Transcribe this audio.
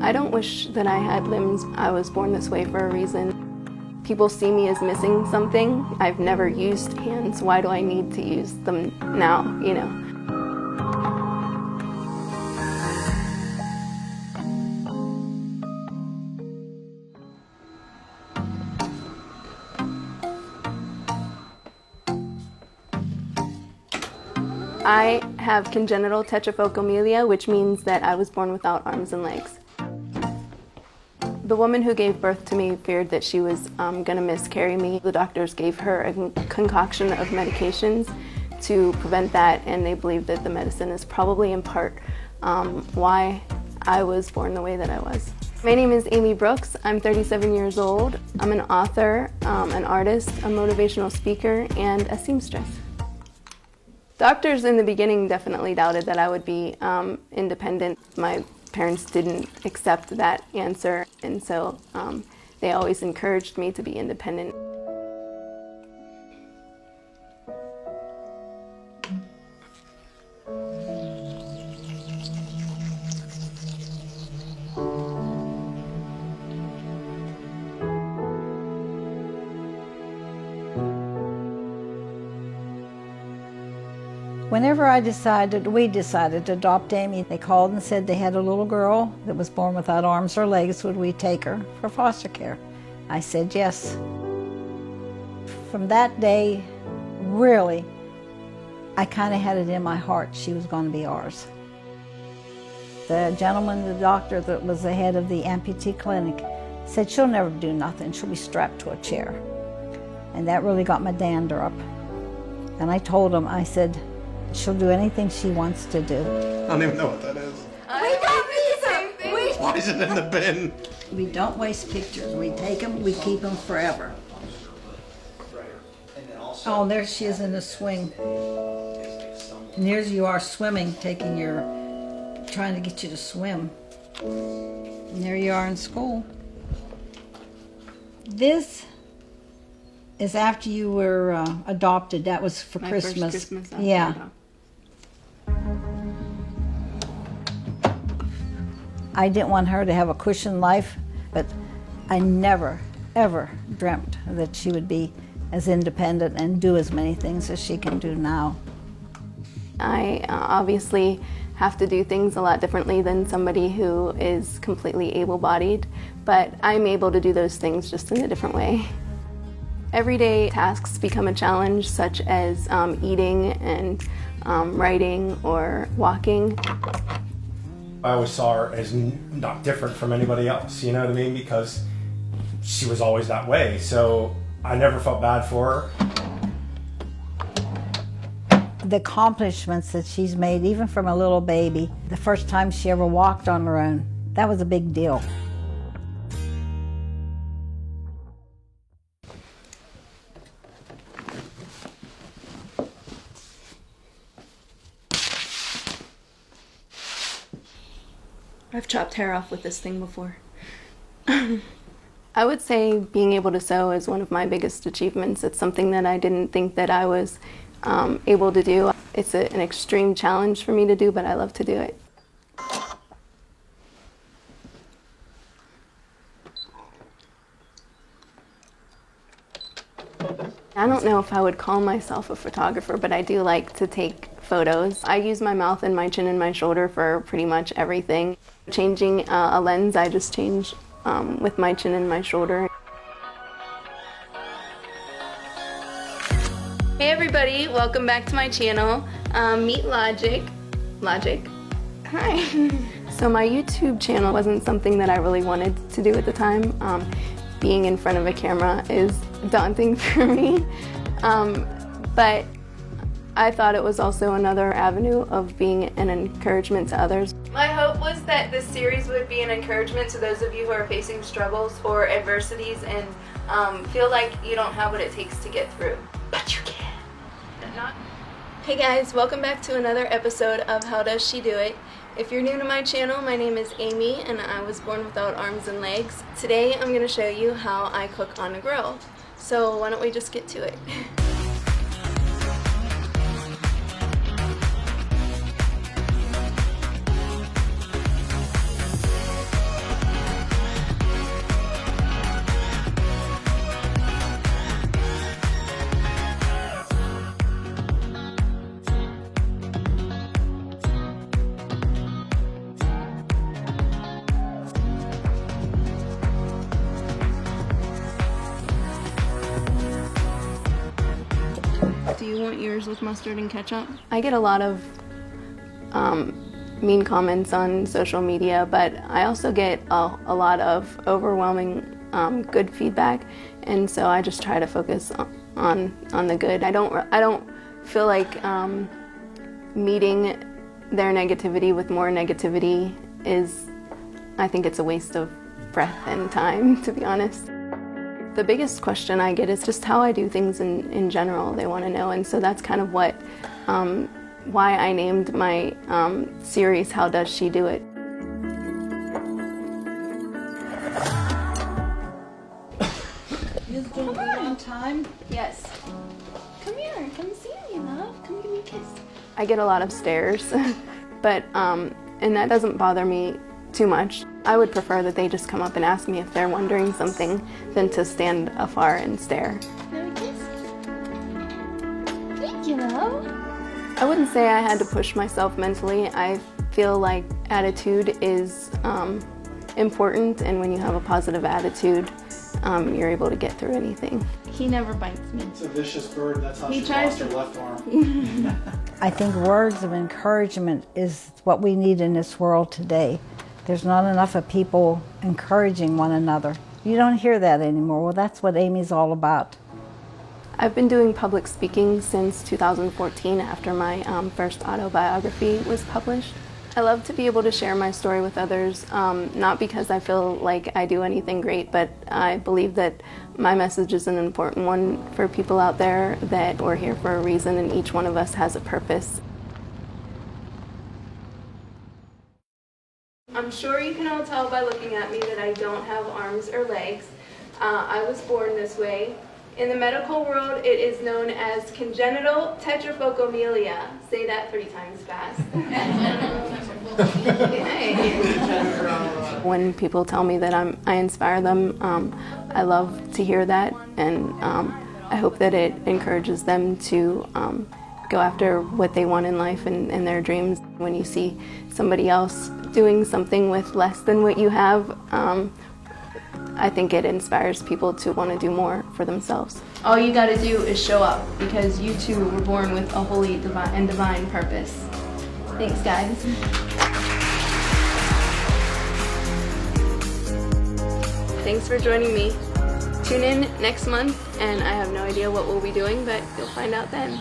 I don't wish that I had limbs. I was born this way for a reason. People see me as missing something. I've never used hands. Why do I need to use them now, you know? I have congenital tetraphocomelia, which means that I was born without arms and legs. The woman who gave birth to me feared that she was going to miscarry me. The doctors gave her a concoction of medications to prevent that, and they believe that the medicine is probably in part why I was born the way that I was. My name is Amy Brooks. I'm 37 years old. I'm an author, an artist, a motivational speaker, and a seamstress. Doctors in the beginning definitely doubted that I would be independent. My parents didn't accept that answer, and so they always encouraged me to be independent. Whenever we decided to adopt Amy, they called and said they had a little girl that was born without arms or legs. Would we take her for foster care? I said yes. From that day, really, I kind of had it in my heart she was going to be ours. The gentleman, the doctor that was the head of the amputee clinic, said she'll never do nothing. She'll be strapped to a chair. And that really got my dander up. And I told him, I said, she'll do anything she wants to do. I don't even know what that is. We don't either. Why is it in the bin? We don't waste pictures. We take them, we keep them forever. Oh, there she is in the swing. And here's you are swimming, trying to get you to swim. And there you are in school. This is after you were adopted. That was for My Christmas. First Christmas after yeah. adoption. I didn't want her to have a cushioned life, but I never, ever dreamt that she would be as independent and do as many things as she can do now. I obviously have to do things a lot differently than somebody who is completely able-bodied, but I'm able to do those things just in a different way. Everyday tasks become a challenge, such as eating and writing or walking. I always saw her as not different from anybody else, you know what I mean? Because she was always that way, so I never felt bad for her. The accomplishments that she's made, even from a little baby, the first time she ever walked on her own, that was a big deal. I've chopped hair off with this thing before. I would say being able to sew is one of my biggest achievements. It's something that I didn't think that I was able to do. It's an extreme challenge for me to do, but I love to do it. I don't know if I would call myself a photographer, but I do like to take photos. I use my mouth and my chin and my shoulder for pretty much everything. Changing a lens, I just change with my chin and my shoulder. Hey everybody, welcome back to my channel. Meet Logic. Hi. So my YouTube channel wasn't something that I really wanted to do at the time. Being in front of a camera is daunting for me, but I thought it was also another avenue of being an encouragement to others. My hope was that this series would be an encouragement to those of you who are facing struggles or adversities and feel like you don't have what it takes to get through, but you can. Hey guys, welcome back to another episode of How Does She Do It? If you're new to my channel, my name is Amy and I was born without arms and legs. Today I'm going to show you how I cook on a grill. So why don't we just get to it? burgers with mustard and ketchup. I get a lot of mean comments on social media, but I also get a lot of overwhelming good feedback, and so I just try to focus on the good. I don't feel like meeting their negativity with more negativity I think it's a waste of breath and time, to be honest. The biggest question I get is just how I do things in general. They want to know, and so that's kind of why I named my series How Does She Do It? You gonna be on time? Yes. Come here, come see me, love. Come give me a kiss. I get a lot of stares, but and that doesn't bother me too much. I would prefer that they just come up and ask me if they're wondering something than to stand afar and stare. Have a kiss. Thank you, love. I wouldn't say I had to push myself mentally. I feel like attitude is important, and when you have a positive attitude, you're able to get through anything. He never bites me. It's a vicious bird. That's how He she tries lost her to- left arm. I think words of encouragement is what we need in this world today. There's not enough of people encouraging one another. You don't hear that anymore. Well, that's what Amy's all about. I've been doing public speaking since 2014 after my first autobiography was published. I love to be able to share my story with others, not because I feel like I do anything great, but I believe that my message is an important one for people out there, that we're here for a reason and each one of us has a purpose. I'm sure you can all tell by looking at me that I don't have arms or legs. I was born this way. In the medical world, it is known as congenital tetraphocomelia. Say that 3 times fast. When people tell me that I inspire them, I love to hear that, and I hope that it encourages them to go after what they want in life and their dreams. When you see somebody else doing something with less than what you have, I think it inspires people to want to do more for themselves. All you got to do is show up, because you too were born with a holy and divine purpose. Thanks, guys. Thanks for joining me. Tune in next month, and I have no idea what we'll be doing, but you'll find out then.